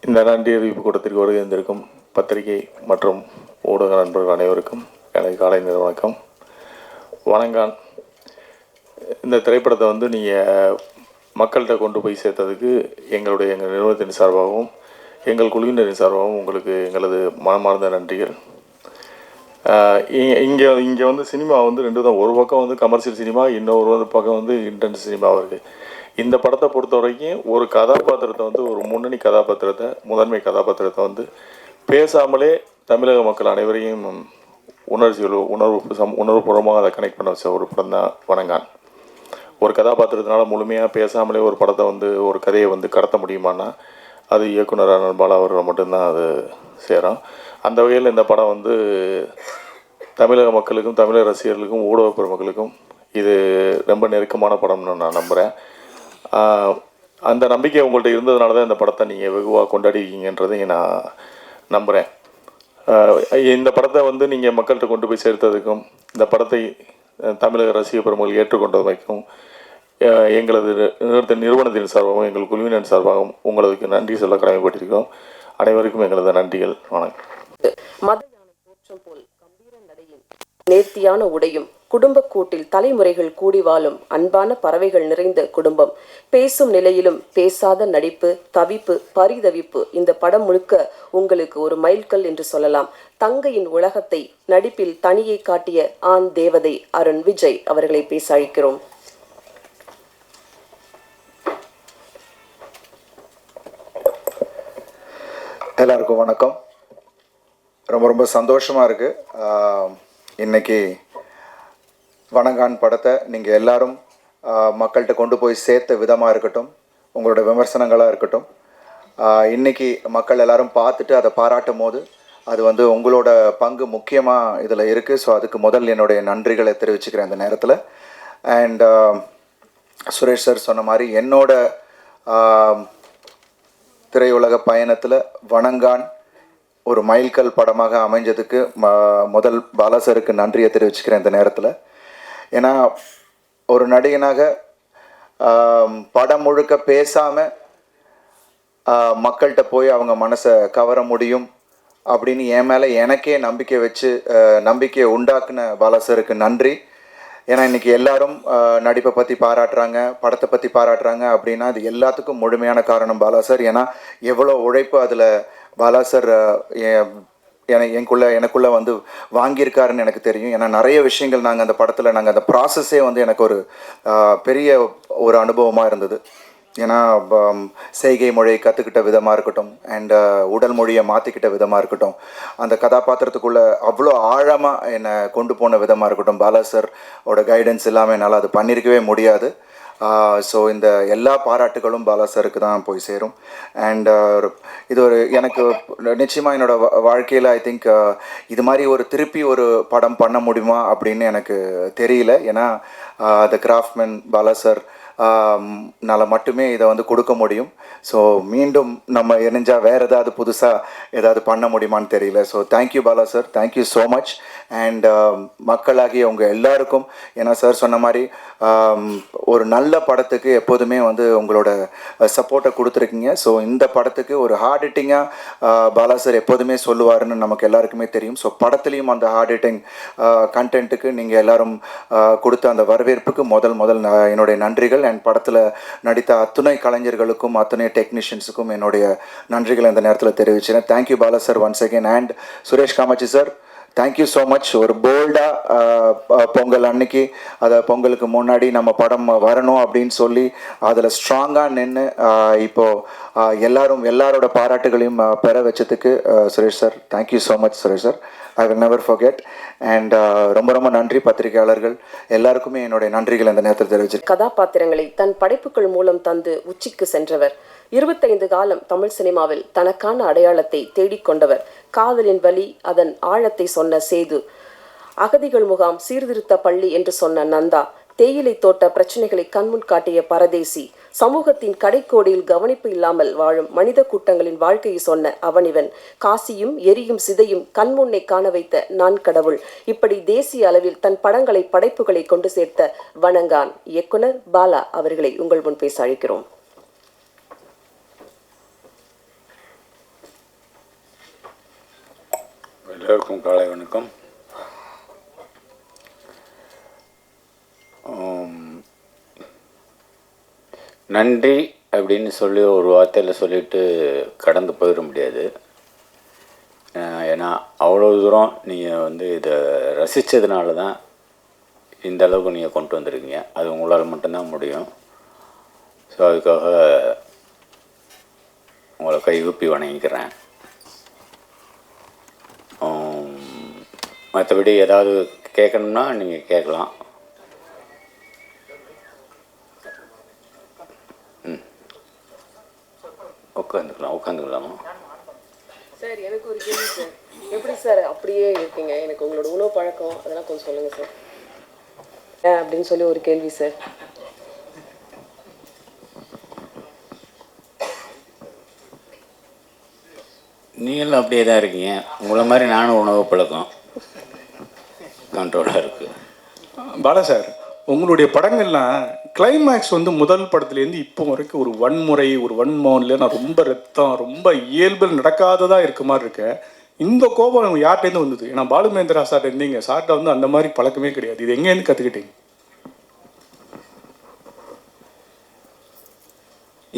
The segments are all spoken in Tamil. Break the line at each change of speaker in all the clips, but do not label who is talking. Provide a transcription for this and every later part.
இந்த நன்றி அறிவிப்பு கூட்டத்திற்கு வருகின்றிருக்கும் பத்திரிகை மற்றும் ஊடக நண்பர்கள் அனைவருக்கும் எனது காலை நேர வணக்கம். வணங்கான் இந்த திரைப்படத்தை வந்து நீங்கள் மக்கள்கிட்ட கொண்டு போய் சேர்த்ததுக்கு எங்கள் நிறுவனத்தின் சார்பாகவும் எங்கள் குழுவினரின் சார்பாகவும் உங்களுக்கு எங்களது மனமார்ந்த நன்றிகள். இங்கே வந்து சினிமா வந்து ரெண்டு தான். ஒரு பக்கம் வந்து கமர்ஷியல் சினிமா, இன்னொரு பக்கம் வந்து இன்டென்ஸ் சினிமாவாக இருக்குது. இந்த படத்தை பொறுத்த வரைக்கும் ஒரு கதாபாத்திரத்தை வந்து ஒரு முன்னணி கதாபாத்திரத்தை, முதன்மை கதாபாத்திரத்தை வந்து பேசாமலே தமிழக மக்கள் அனைவரையும் உணர்வுபூர்வமாக அதை கனெக்ட் பண்ண வச்ச ஒரு படம் தான் வணங்கான். ஒரு கதாபாத்திரத்தினால முழுமையாக பேசாமலே ஒரு படத்தை வந்து ஒரு கதையை வந்து கடத்த முடியுமான்னா அது இயக்குனர் பாலா அவர்கள் மட்டும்தான் அது சேரும். அந்த வகையில் இந்த படம் வந்து தமிழக மக்களுக்கும் தமிழக ரசிகர்களுக்கும் ஊடக பெருமக்களுக்கும் இது ரொம்ப நெருக்கமான படம்னு நான் நம்புகிறேன். அந்த நம்பிக்கை உங்கள்கிட்ட இருந்ததுனால தான் இந்த படத்தை நீங்கள் வெகுவாக கொண்டாடிருக்கீங்கன்றதையும் நான் நம்புகிறேன். இந்த படத்தை வந்து நீங்கள் மக்கள்கிட்ட கொண்டு போய் சேர்த்ததுக்கும் இந்த படத்தை தமிழக ரசிக பெருமக்கள் ஏற்றுக்கொண்டமைக்கும் எங்களது நிறுவனத்தின் சார்பாகவும் எங்கள் குழுவினர் சார்பாகவும் உங்களுக்கு நன்றி சொல்ல கடமைப்பட்டிருக்கிறோம். அனைவருக்கும் எங்களது நன்றிகள். வணக்கம்.
நேர்த்தியான உடையும் குடும்ப கூட்டில் தலைமுறைகள் கூடி வாழும் அன்பான பறவைகள் நிறைந்த குடும்பம், பேசும் நிலையிலும் பேசாத நடிப்பு, தவிப்பு, பரிதவிப்பு, இந்த படம் முழுக்க உங்களுக்கு ஒரு மைல்கல் என்று சொல்லலாம். தங்கையின் உலகத்தை நடிப்பில் தனியை காட்டிய ஆண் தேவதை அருண் விஜய் அவர்களை பேச அழைக்கிறோம்.
எல்லாருக்கும் வணக்கம். ரொம்ப சந்தோஷமாக இருக்குது. இன்னைக்கு வணங்கான் படத்தை நீங்கள் எல்லாரும் மக்கள்கிட்ட கொண்டு போய் சேர்த்த விதமாக இருக்கட்டும், உங்களோட விமர்சனங்களாக இருக்கட்டும், இன்றைக்கி மக்கள் எல்லோரும் பார்த்துட்டு அதை பாராட்டும் போது அது வந்து உங்களோட பங்கு முக்கியமாக இதில் இருக்குது. ஸோ அதுக்கு முதல் என்னுடைய நன்றிகளை தெரிவிச்சுக்கிறேன் இந்த நேரத்தில். அண்ட் சுரேஷ் சார் சொன்ன மாதிரி என்னோட திரையுலக பயணத்தில் வணங்கான் ஒரு மைல்கல் படமாக அமைஞ்சதுக்கு முதல் பாலாசருக்கு நன்றியை தெரிவிச்சுக்கிறேன் இந்த நேரத்தில். ஏன்னா ஒரு நடிகனாக படம் முழுக்க பேசாமல் மக்கள்கிட்ட போய் அவங்க மனசை கவர முடியும் அப்படின்னு என் மேலே எனக்கே நம்பிக்கையை உண்டாக்குன பாலாசருக்கு நன்றி. ஏன்னா இன்றைக்கி எல்லாரும் நடிப்பை பற்றி பாராட்டுறாங்க, படத்தை பற்றி பாராட்டுறாங்க அப்படின்னா அது எல்லாத்துக்கும் முழுமையான காரணம் பாலாசர். ஏன்னா எவ்வளோ உழைப்பு அதில் பாலாசர் எனக்குள்ளே வந்து வாங்கியிருக்காருன்னு எனக்கு தெரியும். ஏன்னா நிறைய விஷயங்கள் அந்த படத்தில் அந்த ப்ராசஸே வந்து எனக்கு ஒரு பெரிய ஒரு அனுபவமாக இருந்தது. ஏன்னா செய்கை மொழியை கற்றுக்கிட்ட விதமாக இருக்கட்டும், அண்ட் உடல் மொழியை மாற்றிக்கிட்ட விதமாக இருக்கட்டும், அந்த கதாபாத்திரத்துக்குள்ளே அவ்வளோ ஆழமாக என்னை கொண்டு போன விதமாக இருக்கட்டும், பாலாசரோட கைடன்ஸ் இல்லாமல் என்னால் அது பண்ணியிருக்கவே முடியாது. ஸோ இந்த எல்லா பாராட்டுகளும் பாலாசருக்கு தான் போய் சேரும். அண்ட் இது எனக்கு நிச்சயமாக என்னோடய வாழ்க்கையில் ஐ திங்க் இது மாதிரி திருப்பி ஒரு படம் பண்ண முடியுமா அப்படின்னு எனக்கு தெரியல. ஏன்னா த கிராஃப்ட்மேன் பாலாசர் னால மட்டுமே இதை வந்து கொடுக்க முடியும். ஸோ மீண்டும் நம்ம இணைஞ்சால் வேறு ஏதாவது புதுசாக ஏதாவது பண்ண முடியுமான்னு தெரியல. So thank you Bala sir, thank you so much. And மக்களாகிய உங்கள் எல்லாருக்கும், ஏன்னா சார் சொன்ன மாதிரி ஒரு நல்ல படத்துக்கு எப்போதுமே வந்து உங்களோட சப்போர்ட்டை கொடுத்துருக்கீங்க. ஸோ இந்த படத்துக்கு ஒரு ஹார்ட் ஹிட்டிங்காக பாலா சார் எப்போதுமே சொல்லுவாருன்னு நமக்கு எல்லாருக்குமே தெரியும். ஸோ படத்துலேயும் அந்த ஹார்ட் ஹிட்டிங் கண்டென்ட்டுக்கு நீங்கள் எல்லோரும் கொடுத்த அந்த வரவேற்புக்கு முதல் என்னுடைய நன்றிகள். அண்ட் படத்தில் நடித்த அத்துணை கலைஞர்களுக்கும் அத்துணை டெக்னீஷியன்ஸுக்கும் என்னுடைய நன்றிகளை இந்த நேரத்தில் தெரிவிச்சேன். Thank you Bala sir once again. And Suresh Kamatchi sir, thank you so much. ஒரு போல்டாக பொங்கல் அன்னைக்கு, அதை பொங்கலுக்கு முன்னாடி நம்ம படம் வரணும் அப்படின்னு சொல்லி அதில் ஸ்ட்ராங்காக நின்று இப்போது எல்லாரோட பாராட்டுகளையும் பெற வச்சதுக்கு Suresh sir, thank you so much Suresh sir. I will never forget. And ரொம்ப நன்றி பத்திரிகையாளர்கள் எல்லாருக்குமே என்னுடைய நன்றிகள் இந்த நேரத்தில் தெரிவிச்சிருக்கேன்.
கதாபாத்திரங்களை தன் படைப்புகள் மூலம் தந்து உச்சிக்கு சென்றவர். 25 காலம் தமிழ் சினிமாவில் தனக்கான அடையாளத்தை தேடிக்கொண்டவர். காதலின் வலி, அதன் ஆழத்தை சொன்ன சேது, அகதிகள் முகாம், சீர்திருத்த பள்ளி என்று சொன்ன நந்தா, தேயிலை தோட்ட பிரச்சனைகளை கண்முன் காட்டிய பரதேசி, சமூகத்தின் கடைக்கோடியில் கவனிப்பு இல்லாமல் வாழும் மனித கூட்டங்களின் வாழ்க்கையை சொன்ன அவனிவன், காசியும் எரியும் சிதையும் கண்முன்னே காண வைத்த நான் கடவுள், இப்படி தேசிய அளவில் தன் படைப்புகளை கொண்டு சேர்த்த வணங்கான் இயக்குனர் பாலா அவர்களை உங்கள் முன் பேச அழைக்கிறோம்.
எல்லோருக்கும் காலை வணக்கம். நன்றி அப்படின்னு சொல்லி ஒரு வார்த்தையில் சொல்லிட்டு கடந்து போயிட முடியாது. ஏன்னா அவ்வளோ தூரம் நீங்கள் வந்து இதை ரசித்ததுனால தான் இந்த அளவுக்கு நீங்கள் கொண்டு வந்திருக்கீங்க. அது உங்களால் மட்டும்தான் முடியும். ஸோ அதுக்காக உங்களை கைகூப்பி வணங்கிக்கிறேன். மற்றபடி ஏதாவது கேட்கணும்னா நீங்கள் கேட்கலாம். உட்காந்துக்கலாமா
சார்? எனக்கு ஒரு கேள்வி சார். எப்படி சார் அப்படியே இருக்கீங்க? எனக்கு உங்களோட உணவு பழக்கம் அதெல்லாம் கொஞ்சம் சொல்லுங்கள் சார். அப்படின்னு சொல்லி ஒரு கேள்வி சார்.
நீங்களும் அப்படியே தான் இருக்கீங்க. உங்களை மாதிரி நானும் உணவு பழக்கம் கண்ட்ரோலாக இருக்குது.
பாலா சார், உங்களுடைய படங்கள்லாம் கிளைமேக்ஸ் வந்து முதல் படத்துலேருந்து இப்போ வரைக்கும் ஒரு வன்முறை, ஒரு வன்மோன்ல நான் ரொம்ப ரத்தம், ரொம்ப இயல்பில் நடக்காததாக இருக்க மாதிரி இருக்கேன். இந்த கோபம் யார்கிட்டேருந்து வந்தது? ஏன்னா பாலுமேந்திரா சார் இருந்தீங்க, சார்ட்ட வந்து அந்த மாதிரி பழக்கமே கிடையாது. இது எங்கேருந்து கற்றுக்கிட்டீங்க?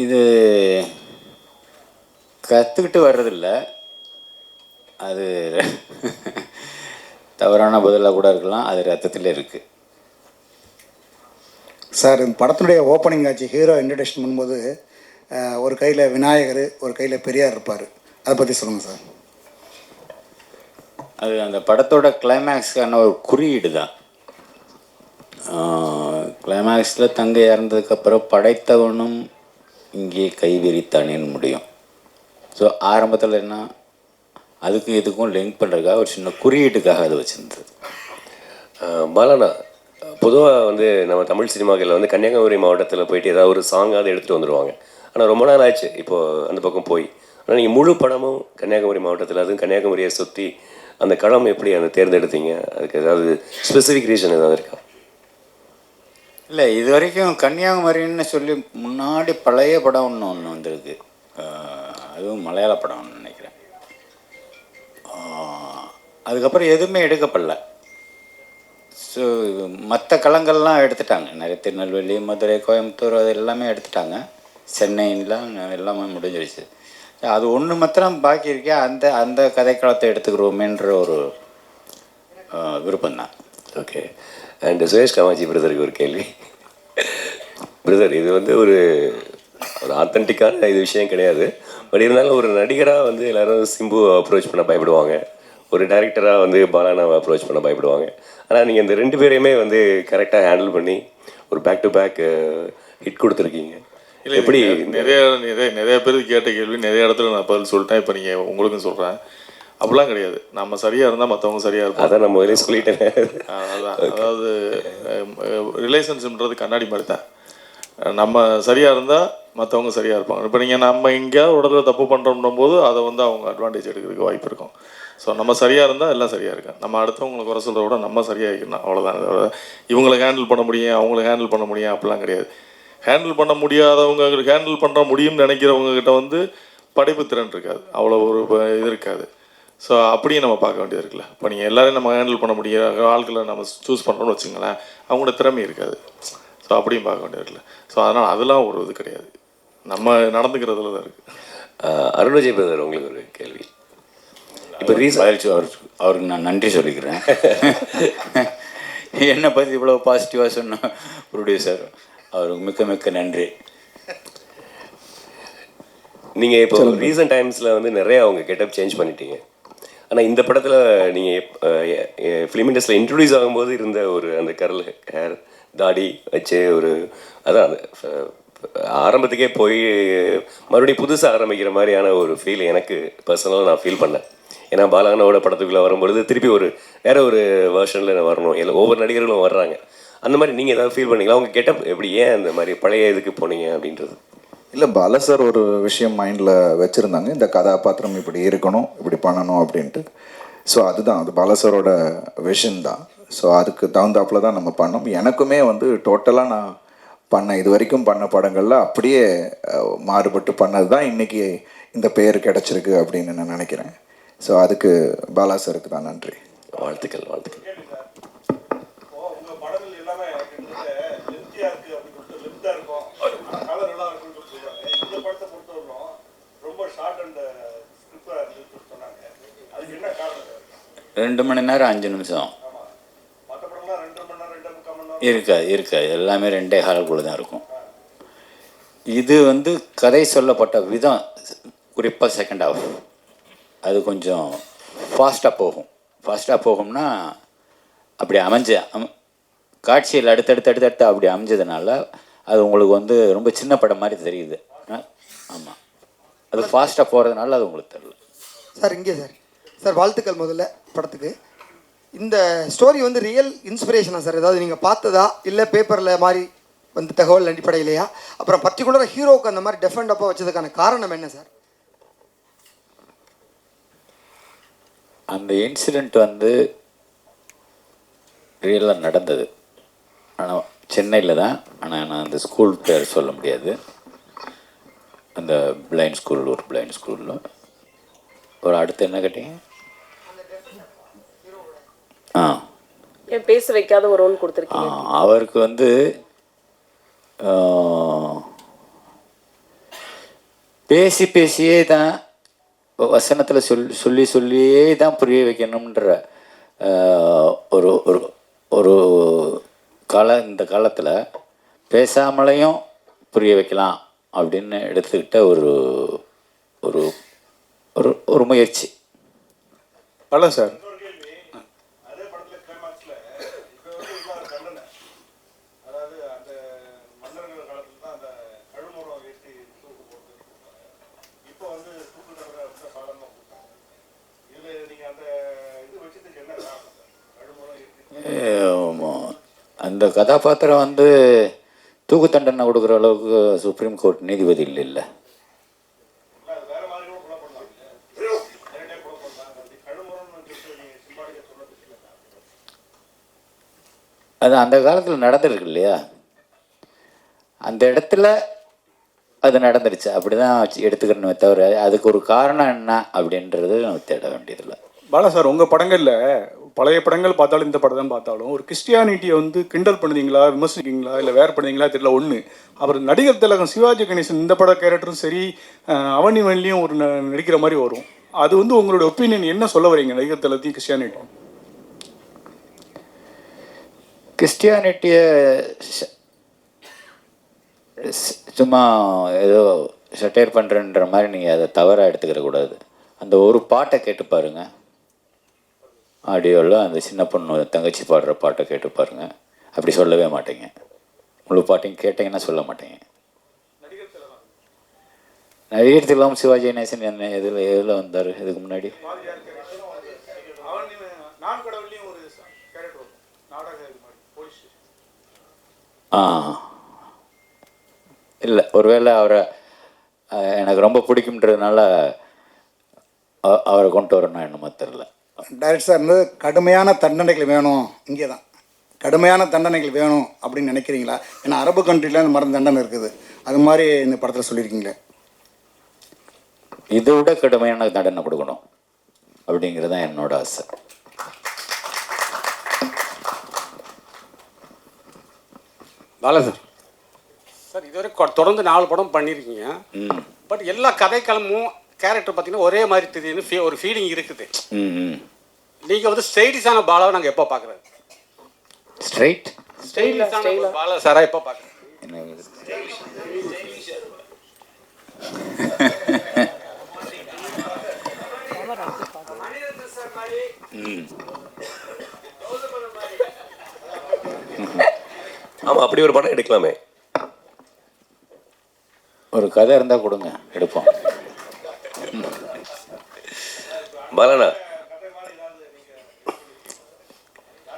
இது கற்றுக்கிட்டு வர்றதில்ல, அது தவறான பதிலாக கூட இருக்கலாம். அது ரத்தத்தில் இருக்குது.
சார், இந்த படத்தினுடைய ஓப்பனிங் ஆச்சு, ஹீரோ இன்ட்ரடக்ஷன் பண்ணும்போது ஒரு கையில் விநாயகர், ஒரு கையில் பெரியார் இருப்பார். அதை பற்றி சொல்லுங்கள் சார்.
அது அந்த படத்தோட கிளைமேக்ஸ்க்கான ஒரு குறியீடு தான். கிளைமேக்ஸில் தங்கை இறந்ததுக்கப்புறம் படைத்தவனும் இங்கே கைவிரித்தானேன்னு முடியும். ஸோ ஆரம்பத்தில் என்ன, அதுக்கும் இதுக்கும் லிங்க் பண்ணுறதுக்காக ஒரு சின்ன குறியீட்டுக்காக அது வச்சுருந்தது.
பாலாண்ணா, பொதுவாக வந்து நம்ம தமிழ் சினிமாக்களில் வந்து கன்னியாகுமரி மாவட்டத்தில் போயிட்டு ஏதாவது ஒரு சாங்காவது எடுத்துகிட்டு வந்துடுவாங்க. ஆனால் ரொம்ப நாள் ஆச்சு இப்போது அந்த பக்கம் போய். ஆனால் நீங்கள் முழு படமும் கன்னியாகுமரி மாவட்டத்தில், அதுவும் கன்னியாகுமரியை சுற்றி அந்த களம் எப்படி அந்த தேர்ந்தெடுத்தீங்க? அதுக்கு ஏதாவது ஸ்பெசிஃபிக் ரீசன் ஏதாவது இருக்கா?
இல்லை, இது வரைக்கும் கன்னியாகுமரின்னு சொல்லி முன்னாடி பழைய படம் ஒன்று வந்திருக்கு. அதுவும் மலையாள படம்னு நினைக்கிறேன். அதுக்கப்புறம் எதுவுமே எடுக்கப்படல. ஸோ மற்ற களங்கள்லாம் எடுத்துட்டாங்க. நிறைய திருநெல்வேலி, மதுரை, கோயம்புத்தூர் அது எல்லாமே எடுத்துட்டாங்க. சென்னைலாம் எல்லாமே முடிஞ்சிருச்சு. அது ஒன்று மாத்திரம் பாக்கி இருக்கே, அந்த அந்த கதைக்களத்தை எடுத்துக்கிறோமேன்ற ஒரு விருப்பம்தான்.
ஓகே. அண்ட் சுரேஷ் காமாட்சி பிரதருக்கு ஒரு கேள்வி. பிரதர், இது வந்து ஒரு ஆத்தென்டிக்கான இது விஷயம் கிடையாது. பட் இருந்தாலும் ஒரு நடிகராக வந்து எல்லோரும் சிம்பு அப்ரோச் பண்ண பயப்படுவாங்க, ஒரு டைரக்டராக வந்து பாலானாவை அப்ரோச் பண்ண பயப்படுவாங்க. ஆனால் நீங்கள் இந்த ரெண்டு பேரையுமே வந்து கரெக்டாக ஹேண்டில் பண்ணி ஒரு பேக் டு பேக் ஹிட் கொடுத்துருக்கீங்க.
இல்லை, எப்படி நிறைய பேருக்கு கேட்ட கேள்வி நிறைய இடத்துல நான் பதில் சொல்லிட்டேன். இப்போ நீங்கள் உங்களுக்கும் சொல்கிறேன், அப்படிலாம் கிடையாது. நம்ம சரியாக இருந்தால் மற்றவங்க சரியாக இருப்பாங்க.
அதான் நான் முதலே சொல்லிட்டேன்.
அதான், அதாவது ரிலேஷன்ஷிப்ன்றது கண்ணாடி மாதிரி தான். நம்ம சரியாக இருந்தால் மற்றவங்க சரியாக இருப்பாங்க. இப்போ நீங்கள் நம்ம எங்கேயாவது ஒரு இடத்துல தப்பு பண்ணுறோம்னும் போது அதை வந்து அவங்க அட்வான்டேஜ் எடுக்கிறதுக்கு வாய்ப்பு இருக்கும். ஸோ நம்ம சரியாக இருந்தால் எல்லாம் சரியாக இருக்கும். நம்ம அடுத்தவங்களை குறை சொல்கிறத விட நம்ம சரியாக இருக்கணும், அவ்வளோதான். இவங்களை ஹேண்டில் பண்ண முடியும், அவங்கள ஹேண்டில் பண்ண முடியும் அப்படிலாம் கிடையாது. ஹேண்டில் பண்ண முடியாதவங்க, ஹேண்டில் பண்ண முடியும்னு நினைக்கிறவங்ககிட்ட வந்து படைப்பு திறன் இருக்காது, அவ்வளோ ஒரு இது இருக்காது. ஸோ அப்படியும் நம்ம பார்க்க வேண்டியது இருக்குல்ல. இப்போ நீங்கள் எல்லோரையும் நம்ம ஹேண்டில் பண்ண முடியாத ஆட்களை நம்ம சூஸ் பண்ணுறோன்னு வச்சுங்களேன், அவங்களோட திறமை இருக்காது. ஸோ அப்படியும் பார்க்க வேண்டியது இருக்குல்ல. ஸோ அதனால் அதெல்லாம் ஒரு இது கிடையாது, நம்ம நடந்துக்கிறதுல தான் இருக்குது.
அருண் பிரதர், உங்களுக்கு ஒரு கேள்வி.
இப்போ அவருக்கு நான் நன்றி சொல்லிக்கிறேன். என்னை பற்றி இவ்வளோ பாசிட்டிவாக சொன்ன ப்ரொடியூசர், அவருக்கு மிக்க மிக்க நன்றி.
நீங்கள் இப்போ ரீசன்ட் டைம்ஸில் வந்து நிறைய அவங்க கெட்டப் சேஞ்ச் பண்ணிட்டீங்க. ஆனால் இந்த படத்தில் நீங்கள் ஃபிலிம் இண்டஸ்ட்ரியில் இன்ட்ரடியூஸ் ஆகும்போது இருந்த ஒரு அந்த கரல் ஹேர், தாடி வச்சு ஒரு அதான் அந்த ஆரம்பத்துக்கே போய் மறுபடியும் புதுசாக ஆரம்பிக்கிற மாதிரியான ஒரு ஃபீல் எனக்கு பர்சனலாக நான் ஃபீல் பண்ணேன். ஏன்னா பாலானோட படத்துக்குள்ளே வரும்பொழுது திருப்பி ஒரு வேறு ஒரு வேர்ஷனில் வரணும், இல்லை ஒவ்வொரு நடிகர்களும் வர்றாங்க. அந்த மாதிரி நீங்கள் ஏதாவது ஃபீல் பண்ணீங்களா? அவங்க கெட்டப் எப்படி, ஏன் அந்த மாதிரி பழைய இதுக்கு போனீங்க அப்படின்றது?
இல்லை, பாலா சார் ஒரு விஷயம் மைண்டில் வச்சுருந்தாங்க, இந்த கதாபாத்திரம் இப்படி இருக்கணும், இப்படி பண்ணணும் அப்படின்ட்டு. ஸோ அதுதான், அது பாலா சாரோட விஷன் தான். ஸோ அதுக்கு தகுந்தாப்பில் தான் நம்ம பண்ணோம். எனக்குமே வந்து டோட்டலாக நான் இது வரைக்கும் பண்ண படங்களில் அப்படியே மாறுபட்டு பண்ணது தான் இன்றைக்கி இந்த பேர் கிடச்சிருக்கு அப்படின்னு நான் நினைக்கிறேன். ஸோ அதுக்கு பாலா சாருக்கு தான் நன்றி.
வாழ்த்துக்கள்.
உங்கள் படங்கள் எல்லாமே கிட்டத்தட்ட லென்த்தியாக இருக்குது அப்படின்னு சொல்லிட்டு லென்த்தாக இருக்கும், கலர் எல்லாம் இருக்குன்னு சொல்லுவாங்க. இந்த படத்தை பொறுத்தவரைக்கும் ரொம்ப ஷார்ட் அண்ட் ஸ்கிரிப்டாக இருக்குன்னு சொன்னாங்க. அதுக்கு என்ன காரணம் சார்?
2 மணி நேரம் 5 நிமிஷம்
ஆமாம், மற்ற படம்லாம் 2 மணி நேரம் 2.25 மணி நேரம்
இருக்காது எல்லாமே 2.25 தான் இருக்கும். இது வந்து கதை சொல்லப்பட்ட விதம், குறிப்பாக செகண்ட் ஹாஃப் அது கொஞ்சம் ஃபாஸ்ட்டாக போகும்னா அப்படி காட்சியில் அடுத்தடுத்து அப்படி அமைஞ்சதுனால அது உங்களுக்கு வந்து ரொம்ப சின்ன படம் மாதிரி தெரியுது. ஆமாம், அது ஃபாஸ்ட்டாக போகிறதுனால அது உங்களுக்கு தெரியல.
சார் இங்கே சார் வாழ்த்துக்கள் முதல்ல படத்துக்கு. இந்த ஸ்டோரி வந்து ரியல் இன்ஸ்பிரேஷனா சார்? ஏதாவது நீங்கள் பார்த்ததா இல்லை பேப்பரில் மாதிரி வந்து தகவல் அடிப்படையிலையா? அப்புறம் பர்டிகுலராக ஹீரோவுக்கு அந்த மாதிரி டெஃபெண்டப்பாக வச்சதுக்கான காரணம் என்ன சார்?
அந்த இன்சிடெண்ட் வந்து ரியலாக நடந்தது. ஆனால் சென்னையில் தான். ஆனால் நான் அந்த ஸ்கூல் பேர் சொல்ல முடியாது. அந்த பிளைண்ட் ஸ்கூலில் ஒரு அடுத்து என்ன கேட்டீங்க?
ஏன் பேச வைக்காத ஒரு ரோல் கொடுத்துருக்கீங்க?
அவருக்கு வந்து பேசியே தான் வசனத்தில் சொல்லியே தான் புரிய வைக்கணுன்ற ஒரு ஒரு ஒரு இந்த காலத்தில் பேசாமலையும் புரிய வைக்கலாம் அப்படின்னு எடுத்துக்கிட்ட ஒரு ஒரு ஒரு ஒரு முயற்சி.
பல சார்
அதே படத்தில் கிளைமாக்ஸில் இப்போ வந்து இல்லாத கண்டனை, அதாவது அந்த மன்னர்கள் காலத்தில் தான் அந்த கழுமரம் ஏற்றி தூக்கு போட்டு இப்போ வந்து தூக்கு தண்டனை ரொம்ப சாதாரணமாக கொடுத்தாங்க. இதில் நீங்கள் அந்த இது வச்சதுக்கு என்ன காரணம் சார்? கழுமரம் ஏற்றி
அந்த கதாபாத்திரம் வந்து தூக்கு தண்டனை கொடுக்குற அளவுக்கு சுப்ரீம் கோர்ட் நீதிபதி இல்லை. அது அந்த காலத்தில் நடந்திருக்கு இல்லையா, அந்த இடத்துல அது நடந்துருச்சு, அப்படி தான் எடுத்துக்கிறேன்னு தவிர அதுக்கு ஒரு காரணம் என்ன அப்படின்றது நம்ம தேட வேண்டியதில்லை.
பாலா சார், உங்கள் படங்களில் பழைய படங்கள் பார்த்தாலும் இந்த படம் தான் பார்த்தாலும் ஒரு கிறிஸ்டியானிட்டியை வந்து கிண்டல் பண்ணுவீங்களா, விமர்சிக்கிறீங்களா, இல்லை வேறு பண்ணுவீங்களா தெரியல. ஒன்று அப்புறம் நடிகர் திலகம் சிவாஜி கணேசன் இந்த பட கேரக்டரும் சரி அவனி வண்டியும் ஒரு நடிக்கிற மாதிரி வரும். அது வந்து உங்களுடைய ஒப்பீனியன் என்ன சொல்ல வரீங்க நடிகர் திலகத்தையும் கிறிஸ்டியானிட்டி?
கிறிஸ்டியானிட்டியை சும்மா ஏதோ சட்டையர் பண்ணுறன்ற மாதிரி நீங்கள் அதை தவறாக எடுத்துக்கிற கூடாது. அந்த ஒரு பாட்டை கேட்டு பாருங்கள், ஆடியோவில் அந்த சின்ன பொண்ணு தங்கச்சி பாடுற பாட்டை கேட்டு பாருங்கள், அப்படி சொல்லவே மாட்டீங்க. முழு பாட்டையும் கேட்டிங்கன்னா சொல்ல மாட்டீங்க. நடிகர் திலகம் சிவாஜி கணேசன் என்ன எதில் வந்தார் இதுக்கு முன்னாடி? இல்லை, ஒருவேளை அவரை எனக்கு ரொம்ப பிடிக்கும்ன்றதுனால அவரை கொண்டு வரணும் என்னமோ தெரில.
டைரக்டர் சார் வந்து கடுமையான தண்டனைகள் வேணும், இங்கே தான் கடுமையான தண்டனைகள் வேணும் அப்படின்னு நினைக்கிறீங்களா? ஏன்னா அரபு கண்ட்ரியில் இந்த மாதிரி தண்டனை இருக்குது, அது மாதிரி இந்த படத்தில் சொல்லியிருக்கீங்களே.
இதை விட கடுமையான தண்டனை கொடுக்கணும் அப்படிங்கிறது தான் என்னோட ஆசை.
பாலா சார், இதுவரை தொடர்ந்து 4 படம் பண்ணியிருக்கீங்க. பட் எல்லா கதைக்களமும் கேரக்டர் பார்த்தீங்கன்னா ஒரே மாதிரி தெரியுதுன்னு ஒரு ஃபீலிங் இருக்குது. நீங்கள் வந்து ஸ்டைலிஷான பாலாவை நாங்கள் எப்போ பார்க்குறது? ஸ்டைலிஷான பாலா சாரா எப்போ பார்க்குறது?
ஆமாம், அப்படி ஒரு படம் எடுக்கலாமே.
ஒரு கதை இருந்தால் கொடுங்க, எடுப்போம்.
பாலனா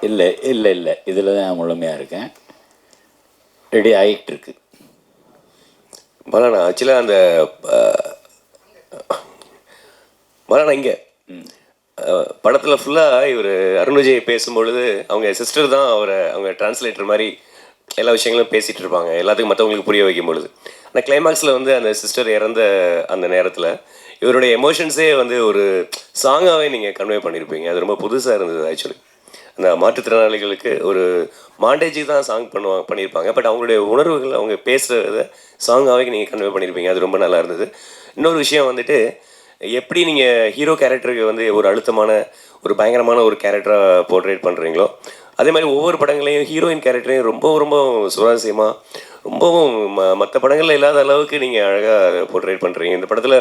இல்லை இல்லை இல்லை, இதில் தான் முழுமையாக இருக்கேன், ரெடி ஆகிட்டு இருக்கு.
பாலனா ஆக்சுவலாக அந்த பாலனா இங்கே படத்தில் ஃபுல்லாக இவர் அருண் விஜய் பேசும்பொழுது அவங்க சிஸ்டர் தான் அவங்க டிரான்ஸ்லேட்டர் மாதிரி எல்லா விஷயங்களும் பேசிகிட்டு இருப்பாங்க, எல்லாத்துக்கும் மற்றவங்களுக்கு புரிய வைக்கும் பொழுது. ஆனால் கிளைமாக்ஸில் வந்து அந்த சிஸ்டர் இறந்த அந்த நேரத்தில் இவருடைய எமோஷன்ஸே வந்து ஒரு சாங்காகவே நீங்கள் கன்வே பண்ணியிருப்பீங்க. அது ரொம்ப புதுசாக இருந்தது ஆக்சுவலி. அந்த மாற்றுத்திறனாளிகளுக்கு ஒரு மாண்டேஜுக்கு தான் சாங் பண்ணியிருப்பாங்க. பட் அவங்களுடைய உணர்வுகள், அவங்க பேசுகிறத சாங்காகவே நீங்கள் கன்வே பண்ணியிருப்பீங்க. அது ரொம்ப நல்லா இருந்தது. இன்னொரு விஷயம் வந்துட்டு, எப்படி நீங்கள் ஹீரோ கேரக்டருக்கு வந்து ஒரு அழுத்தமான, ஒரு பயங்கரமான ஒரு கேரக்டராக போர்ட்ரேட் பண்ணுறீங்களோ, அதே மாதிரி ஒவ்வொரு படங்களையும் ஹீரோயின் கேரக்டரையும் ரொம்ப ரொம்ப சுவாரஸ்யமாக, ரொம்பவும் மற்ற படங்களில் இல்லாத அளவுக்கு நீங்கள் அழகாக போர்ட்ரேட் பண்ணுறீங்க. இந்த படத்தில்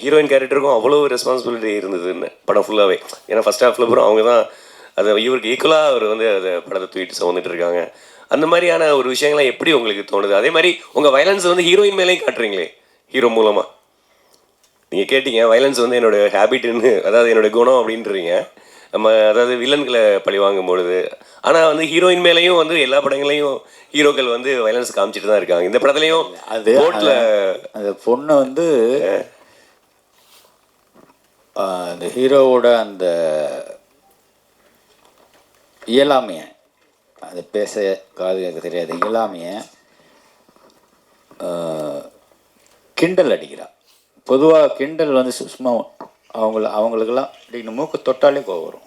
ஹீரோயின் கேரக்டருக்கும் அவ்வளோ ரெஸ்பான்சிபிலிட்டி இருந்ததுன்னு படம் ஃபுல்லாகவே. ஏன்னா ஃபஸ்ட் ஹாஃபில் பூரா அவங்க தான் அதை இவருக்கு ஈக்குவலாக அவர் வந்து அதை படத்தை தூக்கிட்டு சுமந்துட்டு இருக்காங்க. அந்த மாதிரியான ஒரு விஷயங்கள்லாம் எப்படி உங்களுக்கு தோணுது? அதே மாதிரி உங்கள் வயலன்ஸ் வந்து ஹீரோயின் மேலேயும் காட்டுறீங்களே, ஹீரோ மூலமாக. நீங்கள் கேட்டீங்க வயலன்ஸ் வந்து என்னோடய ஹேபிட்னு, அதாவது என்னோடய குணம் அப்படின்றீங்க. நம்ம அதாவது வில்லன்களை பழி வாங்கும் பொழுது, ஆனால் வந்து ஹீரோயின் மேலேயும் வந்து எல்லா படங்களையும் ஹீரோக்கள் வந்து வயலன்ஸ் காமிச்சிட்டு தான் இருக்காங்க. இந்த படத்துலையும்
அது
ரோட்டில்
அந்த பொண்ணு வந்து அந்த ஹீரோவோட அந்த இயலாமைய, அது பேச காது கேட்க தெரியாது இயலாமைய கிண்டல் அடிக்கிறா. பொதுவாக கிண்டல் வந்து சும்மா அவங்களுக்கெல்லாம் இப்படி மூக்கு தொட்டாலே கோவம் வரும்.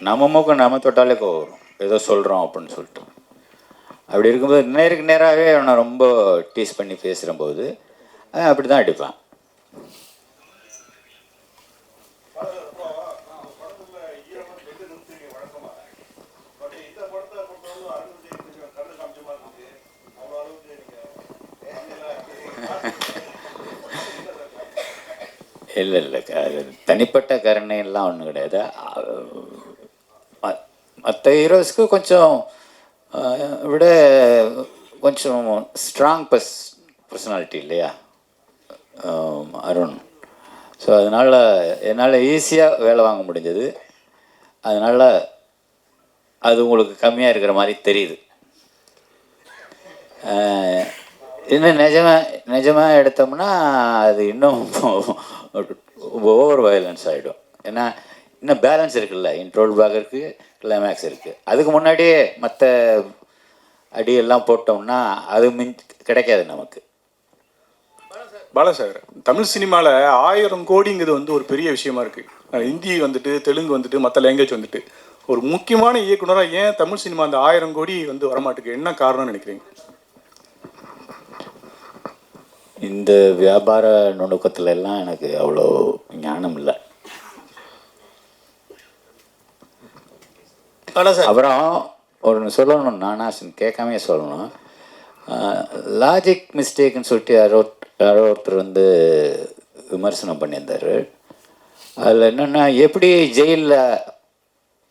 நம்ம மூக்கு நம்ம தொட்டாலே கோவம் வரும், ஏதோ சொல்கிறோம் அப்படின்னு சொல்லிட்டு. அப்படி இருக்கும்போது நேருக்கு நேராகவே அவனை ரொம்ப டீஸ் பண்ணி பேசுகிறம்போது அப்படி தான் அடிப்பான். இல்லை இல்லை, அது தனிப்பட்ட கருணையெல்லாம் ஒன்றும் கிடையாது. மற்ற ஹீரோஸ்க்கு கொஞ்சம் விட கொஞ்சம் ஸ்ட்ராங் பர்சனாலிட்டி இல்லையா அருண். ஸோ அதனால் என்னால் ஈஸியாக வேலை வாங்க முடிஞ்சது. அதனால் அது உங்களுக்கு கம்மியாக இருக்கிற மாதிரி தெரியுது. இன்னும் நிஜமாக எடுத்தோம்னா அது இன்னும் ஓவர் வயலன்ஸ் ஆகிடும். ஏன்னா இன்னும் பேலன்ஸ் இருக்குல்ல, இன்ட்ரோல் பாக் இருக்குது, கிளைமேக்ஸ் இருக்குது. அதுக்கு முன்னாடியே மற்ற அடியெல்லாம் போட்டோம்னா அது கிடைக்காது நமக்கு.
பாலா சார், தமிழ் சினிமாவில் 1000 கோடிங்கிறது வந்து ஒரு பெரிய விஷயமா இருக்குது. ஹிந்தி வந்துட்டு, தெலுங்கு வந்துட்டு, மற்ற லாங்குவேஜ் வந்துட்டு, ஒரு முக்கியமான இயக்குனராக ஏன் தமிழ் சினிமா அந்த 1000 கோடி வந்து வரமாட்டுக்கு என்ன காரணம்னு நினைக்கிறீங்க?
இந்த வியாபார நுணுக்கத்துல எல்லாம் எனக்கு அவ்வளோ ஞானம் இல்லை. அப்புறம் ஒரு சொல்லணும், நானாசன் கேட்காமே சொல்லணும். லாஜிக் மிஸ்டேக்குன்னு சொல்லிட்டு யாரோ ஒருத்தர் வந்து விமர்சனம் பண்ணியிருந்தார். அதில் என்னென்னா, எப்படி ஜெயிலில்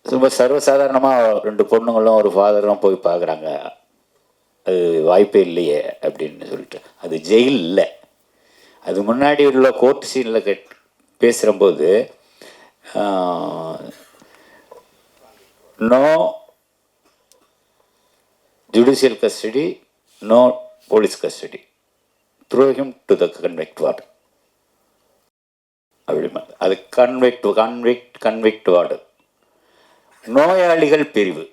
ரொம்ப சர்வசாதாரணமாக 2 பொண்ணுங்களும் ஒரு ஃபாதரும் போய் பார்க்குறாங்க, அது வாய்ப்பே இல்லையே அப்படின்னு சொல்லிட்டு. அது ஜெயில் இல்லை, அது முன்னாடி உள்ள கோர்ட் சீனில் பேசுகிறம்போது no judicial custody, no police custody, throw him to the convict ward. அப்படி அது கன்விக்ட் வார்டு. நோயாளிகள் பிரிவு,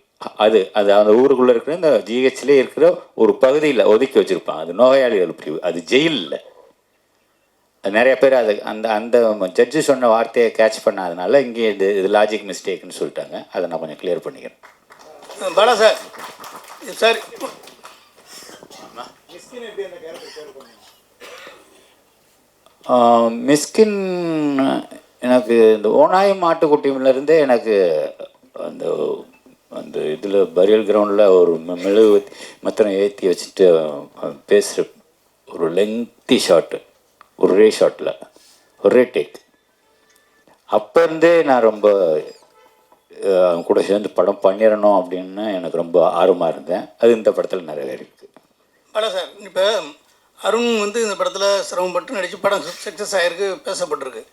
அது அந்த ஊருக்குள்ளே இருக்கிற இந்த ஜிஹெச்லேயே இருக்கிற ஒரு பகுதியில் ஒதுக்கி வச்சுருப்பான். அது நோயாளிகள் பிரிவு, அது ஜெயில் இல்லை. நிறைய பேர் அது அந்த ஜட்ஜு சொன்ன வார்த்தையை கேட்ச் பண்ணாதனால இங்கே இது லாஜிக் மிஸ்டேக்குன்னு சொல்லிட்டாங்க. அதை நான் கொஞ்சம் கிளியர் பண்ணிக்கிறேன்.
பாலா சார், சார்
மிஸ்கின் எனக்கு இந்த ஓனாய் மாட்டுக்குட்டியிலேருந்தே எனக்கு அந்த அந்த இதில் பரியல் கிரவுண்டில் ஒரு மெழுகு மத்திரம் ஏற்றி வச்சுட்டு பேசுகிற ஒரு லெங்க்தி ஷாட்டு, ஒரே ஷாட்டில் ஒரே டேக். அப்போ இருந்தே நான் ரொம்ப அவங்க கூட சேர்ந்து படம் பண்ணிடணும் அப்படின்னு எனக்கு ரொம்ப ஆர்வமாக இருந்தேன். அது இந்த படத்தில் நிறைவேறிருக்கு.
பாலா சார், இப்போ அருண் வந்து இந்த படத்தில் சிரமப்பட்டு நடித்து படம் சக்ஸஸ் ஆகிருக்கு, பேசப்பட்டிருக்கு.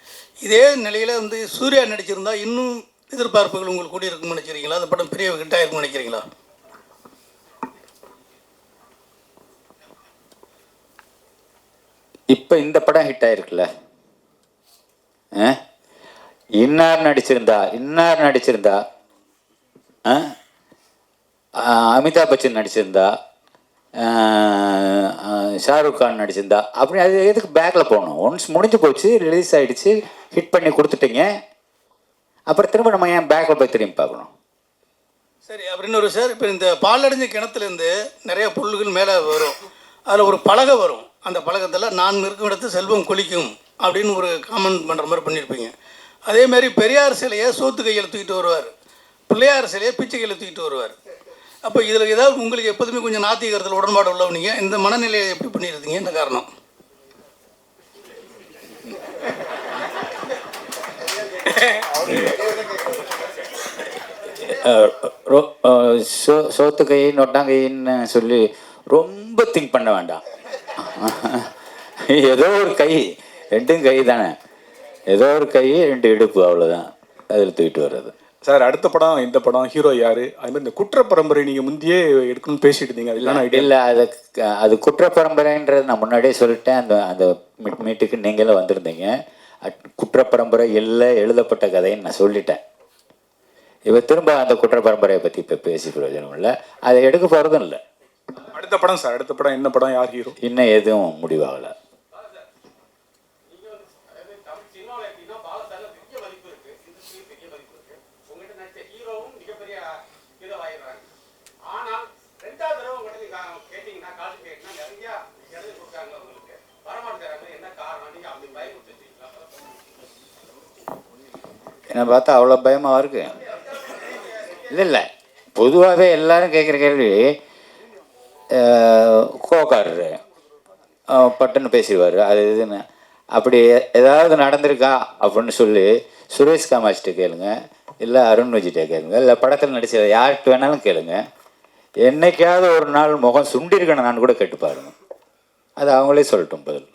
இதே நிலையில் வந்து சூர்யா நடிச்சிருந்தா இன்னும் எதிர்பார்ப்புகள் உங்களுக்கு கூடி இருக்குன்னு நினைக்கிறீங்களா? அந்த படம் பெரிய ஹிட் ஆகிருக்குன்னு நினைக்கிறீங்களா?
இப்போ இந்த படம் ஹிட் ஆகிருக்குல்ல, இன்னார் நடிச்சிருந்தா அமிதாப் பச்சன் நடிச்சிருந்தா ஷாருக் கான் நடிச்சிருந்தா அப்படி அது எதுக்கு பேக்கில் போகணும்? ஒன்ஸ் முடிஞ்சு போச்சு, ரிலீஸ் ஆகிடுச்சு, ஹிட் பண்ணி கொடுத்துட்டீங்க, அப்புறம் திரும்ப நம்ம ஏன் பேக்கில் போய் திரும்பி பார்க்கணும்?
சரி, அப்படின்னு ஒரு சார், இப்போ இந்த பாலடைஞ்ச கிணத்துலேருந்து நிறைய புல்லுகள் மேலே வரும், அதில் ஒரு பலகை வரும், அந்த பலகத்தில் நான் இருக்கும் இடத்து செல்வம் கொளிக்கும் அப்படின்னு ஒரு காமெண்ட் பண்ணுற மாதிரி பண்ணியிருப்பீங்க. அதே மாதிரி பெரியார் சிலையை சோத்து கையில் தூக்கிட்டு வருவார், பிள்ளையார் சிலையை பிச்சை கையில் தூக்கிட்டு வருவார். அப்போ இதில் ஏதாவது உங்களுக்கு எப்போதுமே கொஞ்சம் நாத்திகரத்தில் உடன்பாடு உள்ளவனீங்க, இந்த மனநிலையை எப்படி பண்ணியிருந்தீங்க, என்ன காரணம்?
சோத்து கை நொட்டாங்கைன்னு சொல்லி ரொம்ப திங்க் பண்ண வேண்டாம். ஏதோ ஒரு கை, ரெண்டும் கை தானே, ஏதோ ஒரு கை, 2 இடுப்பு, அவ்வளோதான் அதில் தூக்கிட்டு வர்றது.
சார் அடுத்த படம், இந்த படம், ஹீரோ யாரு, அது மாதிரி இந்த குற்ற பரம்பரை நீங்கள் முந்தையே எடுக்கணும்னு பேசிட்டு இருந்தீங்க, அதெல்லாம் ஐடியா
இல்லை. அது குற்ற பரம்பரைன்றது நான் முன்னாடியே சொல்லிட்டேன். அந்த மீட்டுக்கு நீங்களும் வந்திருந்தீங்க. குற்ற பரம்பரை இல்லை, எழுதப்பட்ட கதைன்னு நான் சொல்லிட்டேன். இப்போ திரும்ப அந்த குற்ற பரம்பரையை பற்றி இப்போ பேசி பிரயோஜனம் இல்லை, அதை எடுக்க போகிறதும் இல்லை.
அடுத்த படம் சார், அடுத்த படம் என்ன படம், யார் ஹீரோ,
இன்னும் எதுவும் முடிவாகலை. என்னை பார்த்தா அவ்வளோ பயமாக இருக்கு. இல்லை, பொதுவாகவே எல்லாரும் கேட்குற கேள்வி, கோக்காரரு பட்டுன்னு பேசிடுவார், அது இதுன்னு. அப்படி ஏதாவது நடந்திருக்கா அப்படின்னு சொல்லி சுரேஷ் காமாட்சிட்ட கேளுங்க, இல்லை அருண் விஜய்கிட்ட கேளுங்க, இல்லை படத்தில் நடிச்ச யார்கிட்ட வேணாலும் கேளுங்க. என்னைக்காவது ஒரு நாள் முகம் சுண்டிருக்கணும் நான் கூட கேட்டு பாருங்க, அது அவங்களே சொல்லட்டும் பதில்.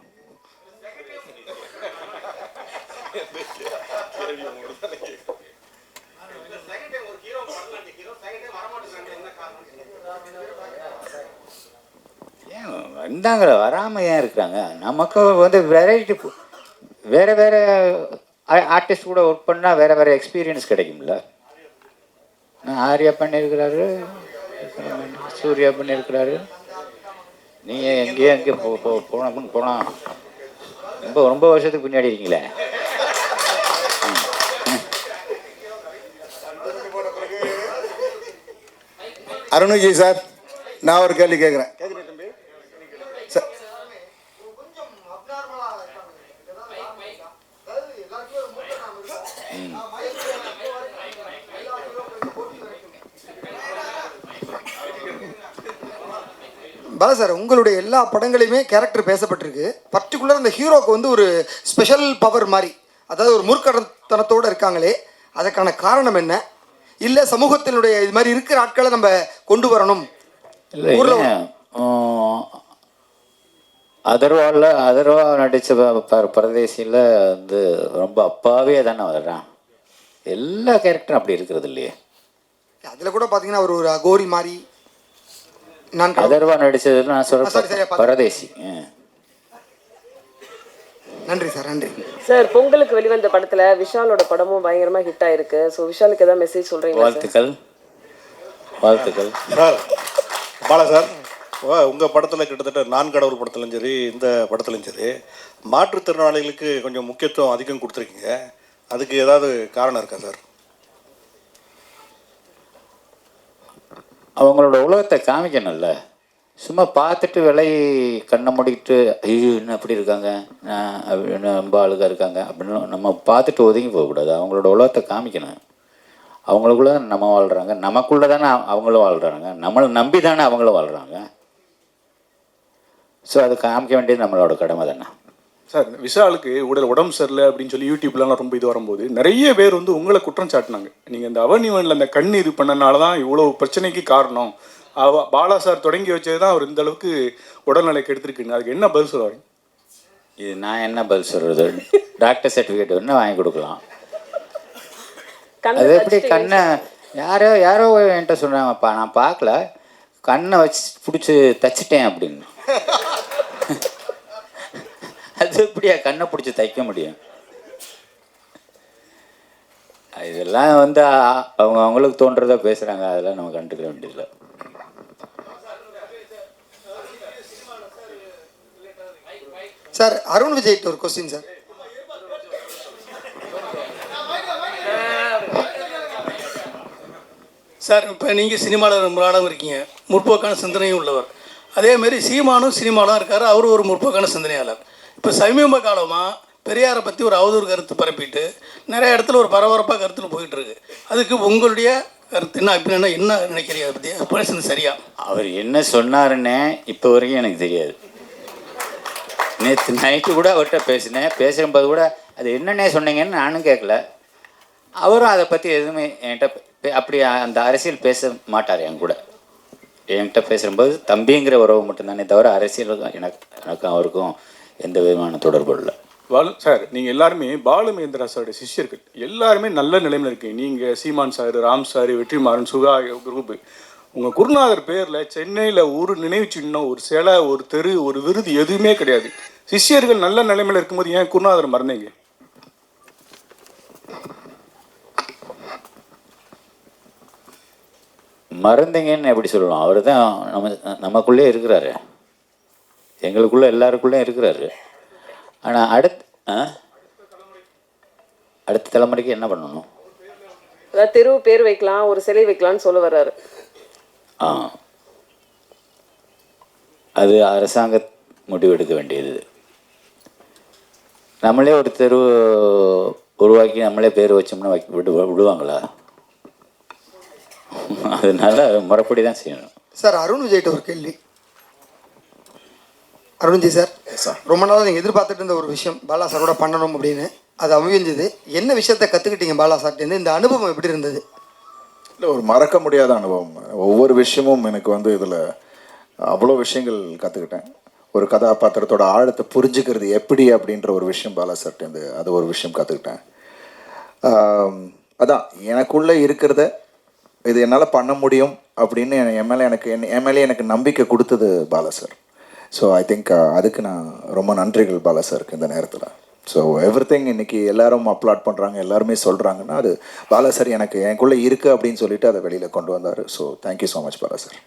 வந்தாங்கள, வராமல் ஏன் இருக்கிறாங்க? நமக்கு வந்து வெரைட்டி, வேறு வேறு ஆர்டிஸ்ட் கூட ஒர்க் பண்ணால் வேறு வேறு எக்ஸ்பீரியன்ஸ் கிடைக்கும்ல. ஆர்யா பண்ணியிருக்கிறாரு, சூர்யா பண்ணியிருக்கிறாரு, நீங்கள் எங்கேயோ எங்கே போனால் ரொம்ப ரொம்ப வருஷத்துக்கு பின்னாடி இருக்கீங்களே.
அருண் விஜய் சார், நான் ஒரு கேள்வி கேட்குறேன்.
பாலா சார், உங்களுடைய எல்லா படங்களையுமே கேரக்டர் பேசப்பட்டிருக்கு. பர்டிகுலர் இந்த ஹீரோக்கு வந்து ஒரு ஸ்பெஷல் பவர் மாதிரி, அதாவது ஒரு முற்கடத்தனத்தோடு இருக்காங்களே, அதற்கான காரணம் என்ன? இல்லை சமூகத்தினுடைய இது மாதிரி இருக்கிற ஆட்களை நம்ம கொண்டு வரணும்?
இல்லை, அதர்வா நடித்த பரதேசியில் வந்து ரொம்ப அப்பாவே தானே வர்றான். எல்லா கேரக்டரும் அப்படி இருக்கிறது இல்லையே.
அதில் கூட பார்த்தீங்கன்னா அவர் ஒரு அகோரி மாதிரி. நான்
அதர்வா நடித்தது நான் சொல்கிறேன் பரதேசி.
நன்றி சார், நன்றி
சார். பொங்கலுக்கு வெளிவந்த படத்துல விஷாலோட படமும் பயங்கரமா ஹிட் ஆயிருக்கு. ஸோ விஷாலுக்கு ஏதாவது மெசேஜ் சொல்றீங்களா?
வாழ்த்துக்கள், வாழ்த்துக்கள்
சார். பாலா சார், உங்கள் படத்தில் கிட்டத்தட்ட நான் கடவுள் படத்துலையும் சரி, இந்த படத்துலையும் சரி, மாற்றுத்திறனாளிகளுக்கு கொஞ்சம் முக்கியத்துவம் அதிகம் கொடுத்துருக்கீங்க. அதுக்கு ஏதாவது காரணம் இருக்கா சார்?
அவங்களோட உலகத்தை காமிக்கணும்ல. சும்மா பார்த்துட்டு விலை கண்ணை மூடிக்கிட்டு ஐயோ என்ன அப்படி இருக்காங்க, அப்படின்னு ரொம்ப ஆளுக இருக்காங்க அப்படின்னு நம்ம பார்த்துட்டு ஒதுங்கி போகக்கூடாது. அவங்களோட உலகத்தை காமிக்கணும். அவங்களுக்குள்ள நம்ம வாழ்கிறாங்க, நமக்குள்ளே தானே அவங்களும் வாழ்கிறாங்க, நம்மளை நம்பி தானே அவங்களும் வாழ்கிறாங்க. ஸோ அது காமிக்க வேண்டியது நம்மளோட கடமை தானே.
சார், விஷாலுக்கு உடம்பு சரியில்லை அப்படின்னு சொல்லி யூடியூப்லாம் ரொம்ப இது வரும்போது நிறைய பேர் வந்து உங்களை குற்றம் சாட்டினாங்க. நீங்கள் இந்த அவனிவனில் அந்த கண் இது பண்ணனால தான் இவ்வளோ பிரச்சனைக்கு காரணம், பாலா சார் தொடங்கி வச்சது தான் அவர் இந்த அளவுக்கு உடல்நிலைக்கு எடுத்துருக்குன்னு. அதுக்கு என்ன பதில் சொல்லுவாங்க?
இது நான் என்ன பதில் சொல்கிறது? டாக்டர் சர்டிஃபிகேட் வேணால் வாங்கி கொடுக்கலாம். அது எப்படி கண்ணை யாரோ என்கிட்ட சொன்னாங்கப்பா, நான் பார்க்கல, கண்ணை வச்சு பிடிச்சி தச்சிட்டேன் அப்படின்னு. அது எப்படியா கண்ணை பிடிச்சி தைக்க முடியும்? இதெல்லாம் வந்து அவங்களுக்கு தோன்றதா பேசுகிறாங்க, அதெல்லாம் நம்ம கண்டுக்க வேண்டியதில்லை.
சார் அருண் விஜய்ட்டு ஒரு கொஸ்டின் சார்.
சார் இப்போ நீங்கள் சினிமாவில் ரொம்ப நாளாகவும் இருக்கீங்க, முற்போக்கான சிந்தனையும் உள்ளவர். அதேமாரி சீமானும் சினிமாலாம் இருக்கார், அவரும் ஒரு முற்போக்கான சிந்தனையாளர். இப்போ சமீப காலமாக பெரியாரை பற்றி ஒரு அவதூறு கருத்து பரப்பிட்டு நிறைய இடத்துல ஒரு பரபரப்பாக கருத்துன்னு போயிட்டுருக்கு. அதுக்கு உங்களுடைய கருத்து என்ன, அப்படின்னா என்ன நினைக்கிறீங்க அதை பற்றி? பேசுறது சரியா?
அவர் என்ன சொன்னாருன்னு இப்போ வரைக்கும் எனக்கு தெரியாது. நேற்று நைட்டு கூட அவர்கிட்ட பேசினேன். பேசும்போது கூட அது என்னென்ன சொன்னீங்கன்னு நானும் கேட்கல. அவரும் அதை பற்றி எதுவுமே என்கிட்ட அப்படி அந்த அரசியல் பேச மாட்டார். என் கூட என்கிட்ட பேசும்போது தம்பிங்கிற உறவு மட்டும்தானே தவிர அரசியல் எனக்கும் அவருக்கும் எந்த விதமான தொடர்பு இல்லை.
சார், நீங்கள் எல்லாருமே பாலுமகேந்திரா சாருடைய சிஷ்யர்கள், எல்லாருமே நல்ல நிலைமையில் இருக்கீங்க. நீங்கள் சீமான் சார், ராம் சார், வெற்றிமாறன், சுகா குரூப்பு, உங்கள் குருநாதர் பேரில் சென்னையில் ஒரு நினைவு சின்னம், ஒரு சிலை, ஒரு தெரு, ஒரு விருது எதுவுமே கிடையாது. சிஷ்யர்கள் நல்ல நிலைமையில் இருக்கும்போது ஏன் குருநாதர் மறந்தீங்க?
மறந்தீங்கன்னு எப்படி சொல்லலாம்? அவர் தான் நமக்குள்ளே இருக்கிறாரு, எங்களுக்குள்ளே எல்லாருக்குள்ளே இருக்கிறாரு. ஆனால் அடுத்த தலைமுறைக்கு என்ன பண்ணணும்?
தெரு பேர் வைக்கலாம், ஒரு சிலை வைக்கலாம்னு சொல்ல வர்றாரு.
அது அரசாங்க முடிவெடுக்க வேண்டியது. நம்மளே ஒரு தெரு உருவாக்கி நம்மளே பேர் வச்சோம்னா விடுவாங்களா? அதனால முறைப்படி தான் செய்யணும்.
சார் அருண் விஜய்கிட்ட ஒரு கேள்வி. அருண்ஜி சார், ரொம்ப நாளாக நீங்கள் எதிர்பார்த்துட்டு இருந்த ஒரு விஷயம் பாலா சாரோட பண்ணணும் அப்படின்னு, அது அமைஞ்சது. என்ன விஷயத்தை கற்றுக்கிட்டீங்க பாலா சார்ட்டேருந்து? இந்த அனுபவம் எப்படி இருந்தது?
இல்லை, ஒரு மறக்க முடியாத அனுபவம். ஒவ்வொரு விஷயமும் எனக்கு வந்து இதில் அவ்வளோ விஷயங்கள் கற்றுக்கிட்டேன். ஒரு கதாபாத்திரத்தோட ஆழத்தை புரிஞ்சுக்கிறது எப்படி அப்படின்ற ஒரு விஷயம் பாலா சார்ட்டேருந்து அது ஒரு விஷயம் கற்றுக்கிட்டேன். அதான் எனக்குள்ளே இருக்கிறத இது என்னால் பண்ண முடியும் அப்படின்னு என் மேலே எனக்கு நம்பிக்கை கொடுத்தது Bala sir. So I think அதுக்கு நான் ரொம்ப நன்றிகள் பாலா சாருக்கு இந்த நேரத்தில். ஸோ எவ்ரிதிங் இன்னைக்கு எல்லாரும் அப்லாட் பண்ணுறாங்க, எல்லாருமே சொல்கிறாங்கன்னா அது பாலா சார் எனக்குள்ளே இருக்குது அப்படின்னு சொல்லிட்டு அதை வெளியில் கொண்டு வந்தார். So thank you so much Bala sir.